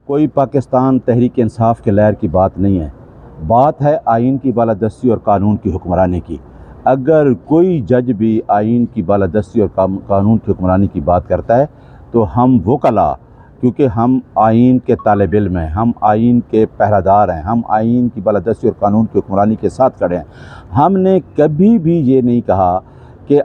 कोई पाकिस्तान तहरीक इंसाफ के लहर की बात नहीं है। बात है आइन की बालादस्ती और कानून की हुक्मरानी की। अगर कोई जज भी आइन की बालादस्ती और कानून की हुक्मरानी की बात करता है तो हम वकला, क्योंकि हम आइन के तालिब इल्म हैं, हम आइन के पहरादार हैं, हम आइन की बालादस्ती और कानून की हुक्मरानी के साथ खड़े हैं। हमने कभी भी ये नहीं कहा कि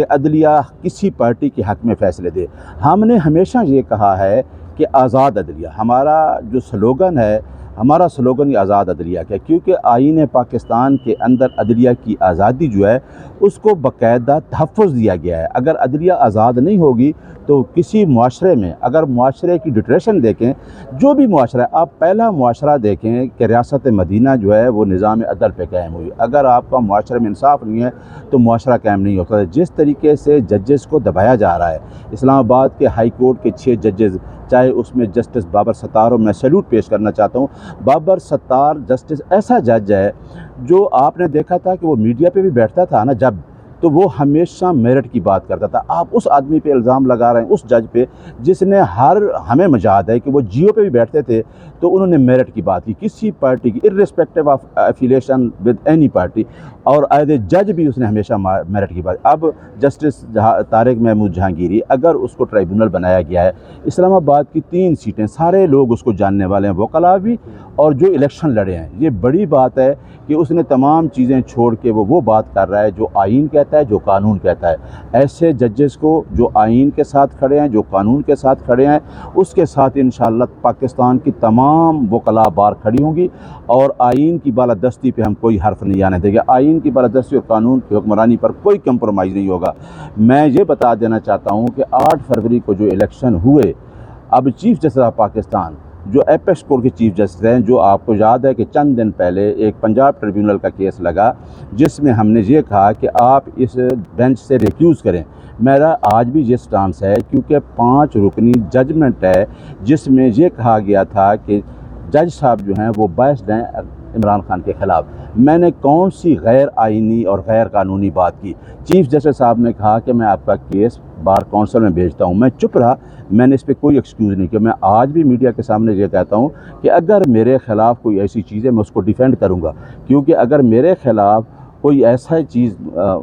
अदलिया किसी पार्टी के हक़ में फ़ैसले दे। हमने हमेशा ये कहा है कि आज़ाद अदलिया हमारा जो स्लोगन है, हमारा स्लोगन ही आज़ाद अदलिया का है, क्योंकि आईन पाकिस्तान के अंदर अदलिया की आज़ादी जो है उसको बाकायदा तहफ़्फ़ुज़ दिया गया है। अगर अदलिया आज़ाद नहीं होगी तो किसी मुआशरे में, अगर मुआशरे की ड्यूरेशन देखें, जो भी मुआशरा है, आप पहला मुआशरा देखें कि रियासत मदीना जो है वो निज़ाम अदल पे कायम हुई। अगर आपका मुआशरे में इंसाफ नहीं है तो मुआशरा कायम नहीं होता। जिस तरीके से जजेस को दबाया जा रहा है, इस्लामाबाद के हाई कोर्ट के 6 जजेस, चाहे उसमें जस्टिस बाबर सत्तार हो, मैं सैल्यूट पेश करना चाहता हूँ। बाबर सत्तार जस्टिस ऐसा जज है जो आपने देखा था कि वो मीडिया पे भी बैठता था ना जब, तो वो हमेशा मेरिट की बात करता था। आप उस आदमी पे इल्ज़ाम लगा रहे हैं, उस जज पे जिसने हमें मजाद है कि वो जियो पे भी बैठते थे तो उन्होंने मेरिट की बात की, किसी पार्टी की irrespective of affiliation with any party, और एज ए जज भी उसने हमेशा मेरिट की बात। अब जस्टिस तारिक महमूद जहांगीरी, अगर उसको ट्राइब्यूनल बनाया गया है, इस्लामाबाद की 3 सीटें, सारे लोग उसको जानने वाले हैं, वकला भी और जो इलेक्शन लड़े हैं। ये बड़ी बात है कि उसने तमाम चीज़ें छोड़ के वो बात कर रहा है जो आइन कहता है, जो कानून कहता है। ऐसे जजेस को जो आइन के साथ खड़े हैं, जो कानून के साथ खड़े हैं, उसके साथ इंशाअल्लाह पाकिस्तान की तमाम वकला बार खड़ी होंगी और आइन की बालादस्ती पे हम कोई हर्फ नहीं आने देंगे। आइन की बालादस्ती और कानून की हुक्मरानी पर कोई कंप्रोमाइज़ नहीं होगा। मैं ये बता देना चाहता हूँ कि 8 फरवरी को जो इलेक्शन हुए, अब चीफ जस्टिस ऑफ पाकिस्तान जो एपेक्स कोर्ट के चीफ जस्टिस हैं, जो आपको याद है कि चंद दिन पहले एक पंजाब ट्रिब्यूनल का केस लगा जिसमें हमने ये कहा कि आप इस बेंच से रिक्यूज़ करें। मेरा आज भी ये स्टांस है, क्योंकि 5 रुकनी जजमेंट है जिसमें ये कहा गया था कि जज साहब जो हैं वो बायस्ड हैं इमरान खान के ख़िलाफ़। मैंने कौन सी गैर आइनी और गैर कानूनी बात की? चीफ जस्टिस साहब ने कहा कि मैं आपका केस बार कौंसिल में भेजता हूँ। मैं चुप रहा, मैंने इस पर कोई एक्सक्यूज़ नहीं किया। मैं आज भी मीडिया के सामने ये कहता हूँ कि अगर मेरे ख़िलाफ़ कोई ऐसी चीज़ है मैं उसको डिफेंड करूँगा, क्योंकि अगर मेरे ख़िलाफ़ कोई ऐसा चीज़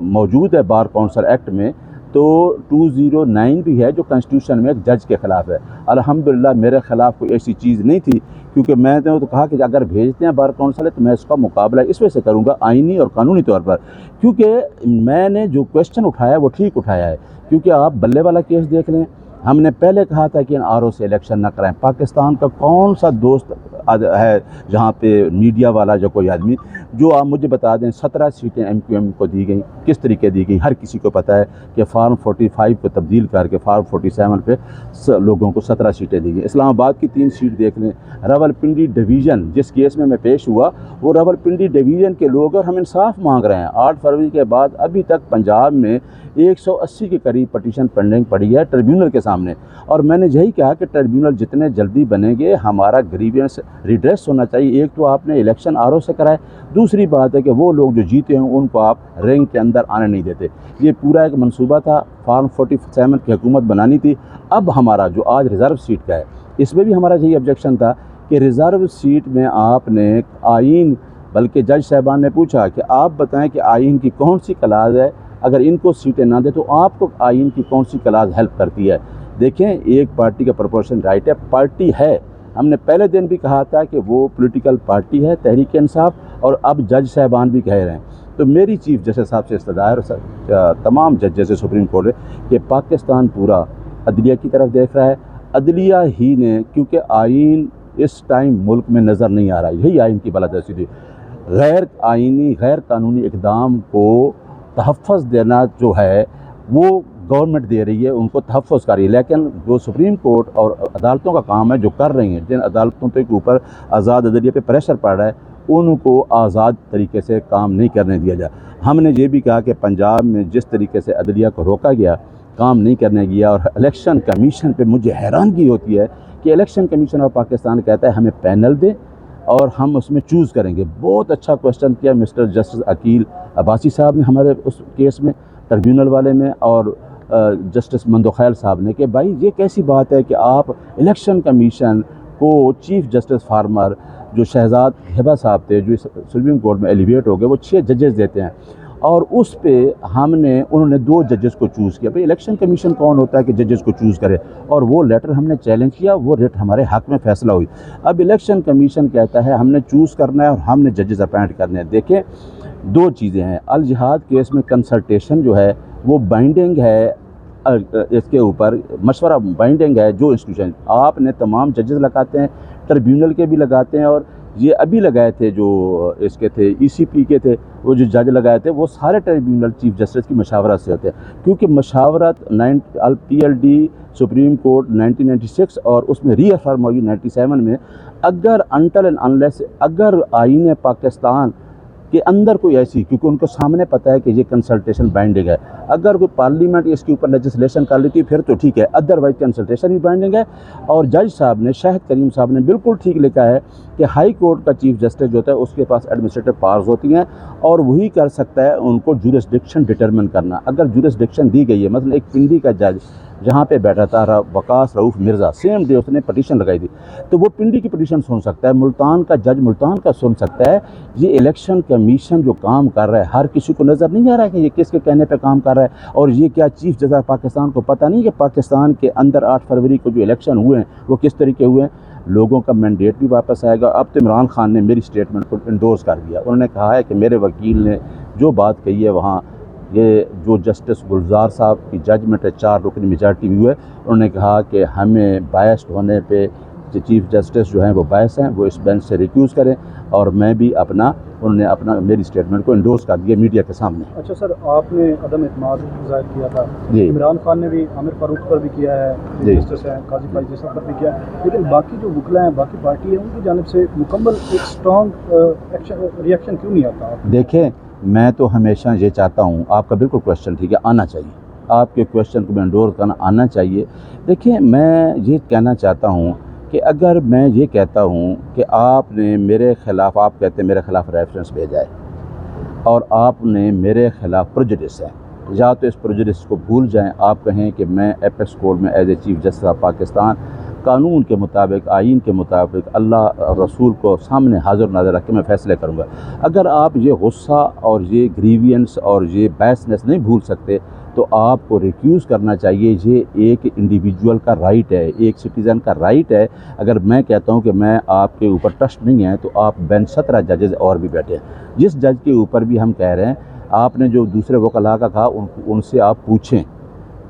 मौजूद है बार कौंसिल एक्ट में, तो 209 भी है जो कॉन्स्टिट्यूशन में एक जज के ख़िलाफ़ है। अल्हम्दुलिल्लाह मेरे ख़िलाफ़ कोई ऐसी चीज़ नहीं थी, क्योंकि मैंने तो कहा कि अगर भेजते हैं बार कौंसिल तो मैं इसका मुकाबला इस वजह से करूँगा आइनी और कानूनी तौर पर, क्योंकि मैंने जो क्वेश्चन उठाया वो ठीक उठाया है। क्योंकि आप बल्ले वाला केस देख लें, हमने पहले कहा था कि आरओ से इलेक्शन ना कराएं। पाकिस्तान का कौन सा दोस्त है जहाँ पे मीडिया वाला जो कोई आदमी, जो आप मुझे बता दें 17 सीटें एमक्यूएम को दी गई, किस तरीके दी गई? हर किसी को पता है कि फार्म 45 को तब्दील करके फार्म 47 पे लोगों को 17 सीटें दी गई। इस्लामाबाद की 3 सीट देख लें। रावलपिंडी डिवीज़न जिस केस में मैं पेश हुआ, वो रावलपिंडी डिवीज़न के लोग, और हम इंसाफ मांग रहे हैं। 8 फरवरी के बाद अभी तक पंजाब में 180 के करीब पटिशन पेंडिंग पड़ी है ट्रिब्यूनल के सामने, और मैंने यही कहा कि ट्रिब्यूनल जितने जल्दी बनेंगे हमारा ग्रीवेंस रिड्रेस होना चाहिए। एक तो आपने इलेक्शन आरओ से कराए, दूसरी बात है कि वो लोग जो जीते हैं उनको आप रैंक के अंदर आने नहीं देते। ये पूरा एक मंसूबा था, फार्म 47 की हुकूमत बनानी थी। अब हमारा जो आज रिज़र्व सीट का है, इसमें भी हमारा यही ऑब्जेक्शन था कि रिज़र्व सीट में आपने आइन, बल्कि जज साहबान ने पूछा कि आप बताएं कि आइन की कौन सी क्लास है, अगर इनको सीटें ना दे तो आपको आइन की कौन सी क्लास हेल्प करती है? देखें, एक पार्टी का प्रोपोर्शन राइट है, पार्टी है। हमने पहले दिन भी कहा था कि वो पॉलिटिकल पार्टी है तहरीक इंसाफ, और अब जज साहबान भी कह रहे हैं। तो मेरी चीफ जस्टिस साहब से इस्तदार तमाम जजेस से सुप्रीम कोर्ट है कि पाकिस्तान पूरा अदलिया की तरफ देख रहा है। अदलिया ही ने, क्योंकि आइन इस टाइम मुल्क में नज़र नहीं आ रहा, यही आइन की बालादस्ती थी। गैर आइनी गैर कानूनी इक़दाम को तहफ़्फ़ुज़ देना जो है वो गवर्नमेंट दे रही है, उनको तहफ़्फ़ुज़ कर रही है। लेकिन जो सुप्रीम कोर्ट और अदालतों का काम है, जो कर रही हैं, जिन अदालतों के ऊपर आज़ाद अदलिया पे प्रेशर पड़ रहा है, उनको आज़ाद तरीके से काम नहीं करने दिया जाए। हमने ये भी कहा कि पंजाब में जिस तरीके से अदलिया को रोका गया, काम नहीं करने दिया। और इलेक्शन कमीशन पे मुझे हैरानगी होती है कि इलेक्शन कमीशन ऑफ पाकिस्तान कहता है हमें पैनल दें और हम उसमें चूज़ करेंगे। बहुत अच्छा क्वेश्चन किया मिस्टर जस्टिस अकील अब्बासी साहब ने हमारे उस केस में, ट्रिब्यूनल वाले में, और जस्टिस मंदोखैल साहब ने कि भाई ये कैसी बात है कि आप इलेक्शन कमीशन को चीफ जस्टिस फार्मर जो शहजाद हिबा साहब थे जो सुप्रीम कोर्ट में एलिवेट हो गए, वो 6 जजेस देते हैं और उस पे उन्होंने 2 जजेस को चूज़ किया। भाई इलेक्शन कमीशन कौन होता है कि जजेस को चूज़ करे, और वो लेटर हमने चैलेंज किया, वो रेट हमारे हक़ में फ़ैसला हुई। अब इलेक्शन कमीशन कहता है हमने चूज़ करना है और हमने जजेस अपॉइंट करने हैं। देखें 2 चीज़ें हैं, अल जिहाद केस में कंसल्टेशन जो है वो बाइंडिंग है, इसके ऊपर मशवरा बाइंडिंग है। जो इंस्टीट्यूशन आपने तमाम जजेस लगाते हैं, ट्रिब्यूनल के भी लगाते हैं, और ये अभी लगाए थे जो इसके थे ECP के थे, वो जो जज लगाए थे वो सारे ट्रिब्यूनल चीफ जस्टिस की मशावरत से होते हैं, क्योंकि मशावरत PLD सुप्रीम कोर्ट 1996 और उसमें रीअफर्म हुई 97 में। अगर अनटिल एंड अनलेस अगर आईन पाकिस्तान के अंदर कोई ऐसी, क्योंकि उनको सामने पता है कि ये कंसल्टेशन बाइंडिंग है, अगर कोई पार्लियामेंट इसके ऊपर लेजिस्लेशन कर लेती है फिर तो ठीक है, अदरवाइज कंसल्टेशन भी बाइंडिंग है। और जज साहब ने, शाहिद करीम साहब ने बिल्कुल ठीक लिखा है कि हाई कोर्ट का चीफ जस्टिस जो होता है उसके पास एडमिनिस्ट्रेटिव पावर्स होती हैं और वही कर सकता है उनको जुरिस्डिक्शन डिटरमिन करना। अगर जुरिस्डिक्शन दी गई है, मतलब एक पिंडी का जज जहाँ पे बैठा था वकास रऊफ़ मिर्ज़ा, सेम डे उसने पटिशन लगाई थी, तो वो पिंडी की पटिशन सुन सकता है, मुल्तान का जज मुल्तान का सुन सकता है। ये इलेक्शन कमीशन जो काम कर रहा है, हर किसी को नज़र नहीं आ रहा है कि ये किसके कहने पे काम कर रहा है, और ये क्या चीफ जस्टिस पाकिस्तान को पता नहीं कि पाकिस्तान के अंदर 8 फरवरी को जो इलेक्शन हुए हैं वो किस तरीके हुए हैं। लोगों का मैंडेट भी वापस आएगा। अब तो इमरान खान ने मेरी स्टेटमेंट को इंडोर्स कर दिया, उन्होंने कहा है कि मेरे वकील ने जो बात कही है वहाँ ये जो जस्टिस गुलजार साहब की जजमेंट है 4 रुकनी मेजॉरिटी भी हुए, उन्होंने कहा कि हमें बायस्ड होने पे चीफ जस्टिस जो हैं वो बायस हैं, वो इस बेंच से रिक्यूज़ करें, और मैं भी उन्होंने मेरी स्टेटमेंट को इंडोर्स कर दिया मीडिया के सामने। अच्छा सर, आपने अदम इत्मीनान ज़ाहिर किया था, इमरान खान ने भी आमिर फारूक पर भी किया है, जस्टिस हैं काजी फायज़ साहब पर भी किया, लेकिन बाकी जो वकला हैं, बाकी पार्टी है, उनकी जानिब से मुकम्मल एक स्ट्रॉन्ग रिएक्शन क्यों नहीं आता? देखें, मैं तो हमेशा ये चाहता हूँ, आपका बिल्कुल क्वेश्चन ठीक है, आना चाहिए, आपके क्वेश्चन को मैं इंडोर्स करना आना चाहिए। देखिए, मैं ये कहना चाहता हूँ कि अगर मैं ये कहता हूँ कि आपने मेरे ख़िलाफ़, आप कहते हैं मेरे ख़िलाफ़ रेफरेंस भेजा है और आपने मेरे ख़िलाफ़ प्रेजुडिस है, या तो इस प्रेजुडिस को भूल जाएं, आप कहें कि मैं एपेक्स कोर्ट में as a chief justice of Pakistan कानून के मुताबिक, आइन के मुताबिक, अल्लाह और रसूल को सामने हाजिर नाज़र रख के मैं फ़ैसले करूँगा। अगर आप ये गुस्सा और ये ग्रीवियंस और ये बैसनेस नहीं भूल सकते तो आपको रिक्यूज़ करना चाहिए। ये एक इंडिविजुअल का राइट है, एक सिटीज़न का राइट है। अगर मैं कहता हूँ कि मैं आपके ऊपर ट्रस्ट नहीं है तो आप बेंच 17 जजेस और भी बैठे हैं, जिस जज के ऊपर भी हम कह रहे हैं, आपने जो दूसरे वकला का कहा उनसे आप पूछें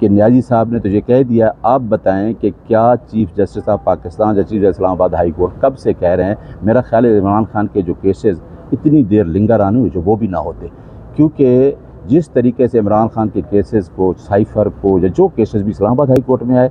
कि न्याजी साहब ने तो ये कह दिया, आप बताएं कि क्या चीफ जस्टिस ऑफ पाकिस्तान या chief justice Islamabad high court कब से कह रहे हैं। मेरा ख्याल है इमरान खान के जो केसेस इतनी देर लिंगर आने हुए जो वो भी ना होते, क्योंकि जिस तरीके से इमरान खान के केसेस को, साइफ़र को, या जो केसेस भी इस्लामाबाद हाई कोर्ट में आए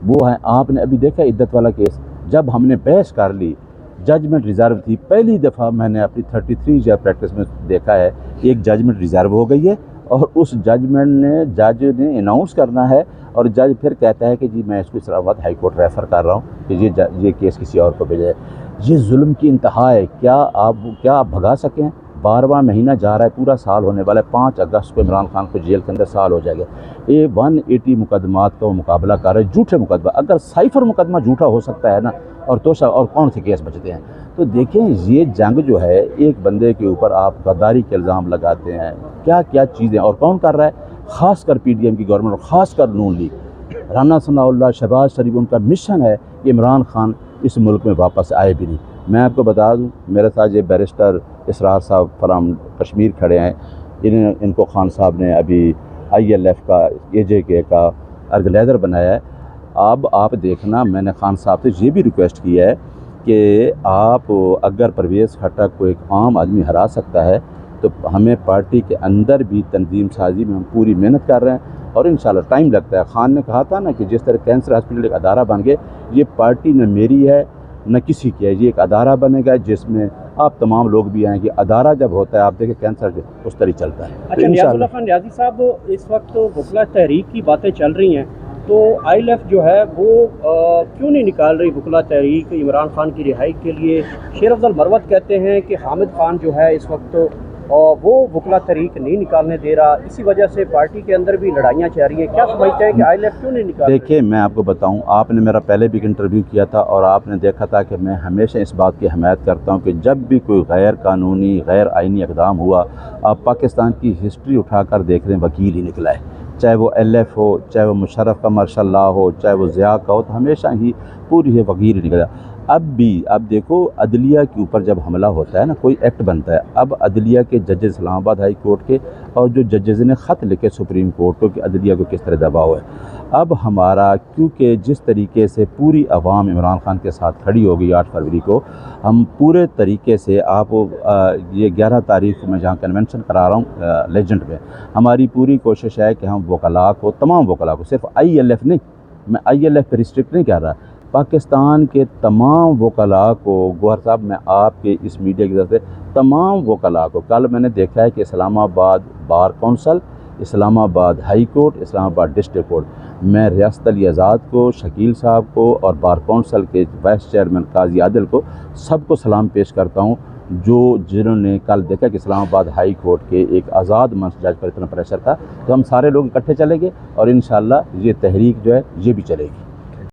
वो हैं। आपने अभी देखा इद्दत वाला केस, जब हमने बहस कर ली, जजमेंट रिज़र्व थी, पहली दफ़ा मैंने अपनी 33 ईयर प्रैक्टिस में देखा है एक जजमेंट रिज़र्व हो गई है और उस जजमेंट ने जज ने अनाउंस करना है और जज फिर कहता है कि जी मैं इसको इस्लामाबाद हाई कोर्ट रेफ़र कर रहा हूँ कि ये केस किसी और को भेजा है। ये जुल्म की इंतहा है। क्या आप भगा सकें? 12वां महीना जा रहा है, पूरा साल होने वाला है। 5 अगस्त को इमरान खान को जेल के अंदर साल हो जाएगा। ये 180 मुकदमात का मुकाबला कर रहे हैं, झूठे मुकदमा। अगर साइफ़र मुकदमा झूठा हो सकता है ना, और कौन से केस बचते हैं? तो देखें, ये जंग जो है, एक बंदे के ऊपर आप गद्दारी के इल्ज़ाम लगाते हैं, क्या क्या चीज़ें, और कौन कर रहा है? ख़ासकर PDM की गवर्नमेंट और ख़ासकर नून लीग, राना सनाउल्लाह, शहबाज शरीफ, उनका मिशन है कि इमरान खान इस मुल्क में वापस आए भी नहीं। मैं आपको बता दूं, मेरे साथ ये बैरिस्टर इसरार साहब फ्राम कश्मीर खड़े हैं, इनको खान साहब ने अभी ILF का, AJK का ऑर्गेनाइज़र बनाया है। अब आप देखना, मैंने खान साहब से ये भी रिक्वेस्ट की है कि आप अगर परवेज़ खट्टक को एक आम आदमी हरा सकता है तो हमें पार्टी के अंदर भी तंजीम साजी में हम पूरी मेहनत कर रहे हैं और इंशाल्लाह टाइम लगता है। खान ने कहा था ना कि जिस तरह कैंसर हॉस्पिटल एक अदारा बन गए, ये पार्टी न मेरी है न किसी की है, ये एक अदारा बनेगा जिसमें आप तमाम लोग भी आएंगे। अदारा जब होता है, आप देखें कैंसर उस तरह चलता है। अच्छा, नियाज़ुल्लाह खान नियाज़ी साहब, इस वक्त वकला तहरीक की बातें चल रही हैं, तो ILF जो है वो क्यों नहीं निकाल रही वकला तहरीक इमरान खान की रिहाई के लिए? शेर अफजल मरवत कहते हैं कि हामिद खान जो है इस वक्त और वो वकला तहरीक नहीं निकालने दे रहा, इसी वजह से पार्टी के अंदर भी लड़ाइयाँ जा रही हैं। क्या समझते हैं कि ILF क्यों नहीं निकाल रही? देखिए, मैं आपको बताऊं, आपने मेरा पहले भी एक इंटरव्यू किया था और आपने देखा था कि मैं हमेशा इस बात की हमायत करता हूं कि जब भी कोई गैर कानूनी गैर आइनी इक़दाम हुआ, आप पाकिस्तान की हिस्ट्री उठाकर देख रहे हैं, वकील ही निकला है। चाहे वो LF हो, चाहे वो मुशर्रफ का मार्शल लॉ हो, चाहे वो ज़िया का हो, तो हमेशा ही पूरी है वकील ही निकला। अब देखो, अदलिया के ऊपर जब हमला होता है ना, कोई एक्ट बनता है, अब अदलिया के जजेस इस्लामाबाद हाई कोर्ट के और जो जजेस ने ख़त लिखे सुप्रीम कोर्ट को कि अदलिया को किस तरह दबाव है, अब हमारा, क्योंकि जिस तरीके से पूरी अवाम इमरान खान के साथ खड़ी हो गई 8 फरवरी को, हम पूरे तरीके से ये 11 तारीख को मैं जहाँ कन्वेंशन करा रहा हूँ लेजेंड में, हमारी पूरी कोशिश है कि हम वकला को, तमाम वकला को, सिर्फ ILF नहीं, मैं ILF पर रिस्ट्रिक्ट नहीं कर रहा, पाकिस्तान के तमाम वकला को, गौहर साहब, मैं आपके इस मीडिया की तरफ से तमाम वकला को, कल मैंने देखा है कि Islamabad bar council, Islamabad high court, Islamabad district court, मैं रियासत अली आज़ाद को, शकील साहब को और बार कौंसल के वाइस चेयरमैन काजी आदिल को, सबको सलाम पेश करता हूँ, जिन्होंने कल देखा कि इस्लामाबाद हाई कोर्ट के एक आज़ाद मंच जज पर इतना प्रेशर था। तो हम सारे लोग इकट्ठे चलेंगे और इंशाअल्लाह ये तहरीक जो है ये भी चलेगी।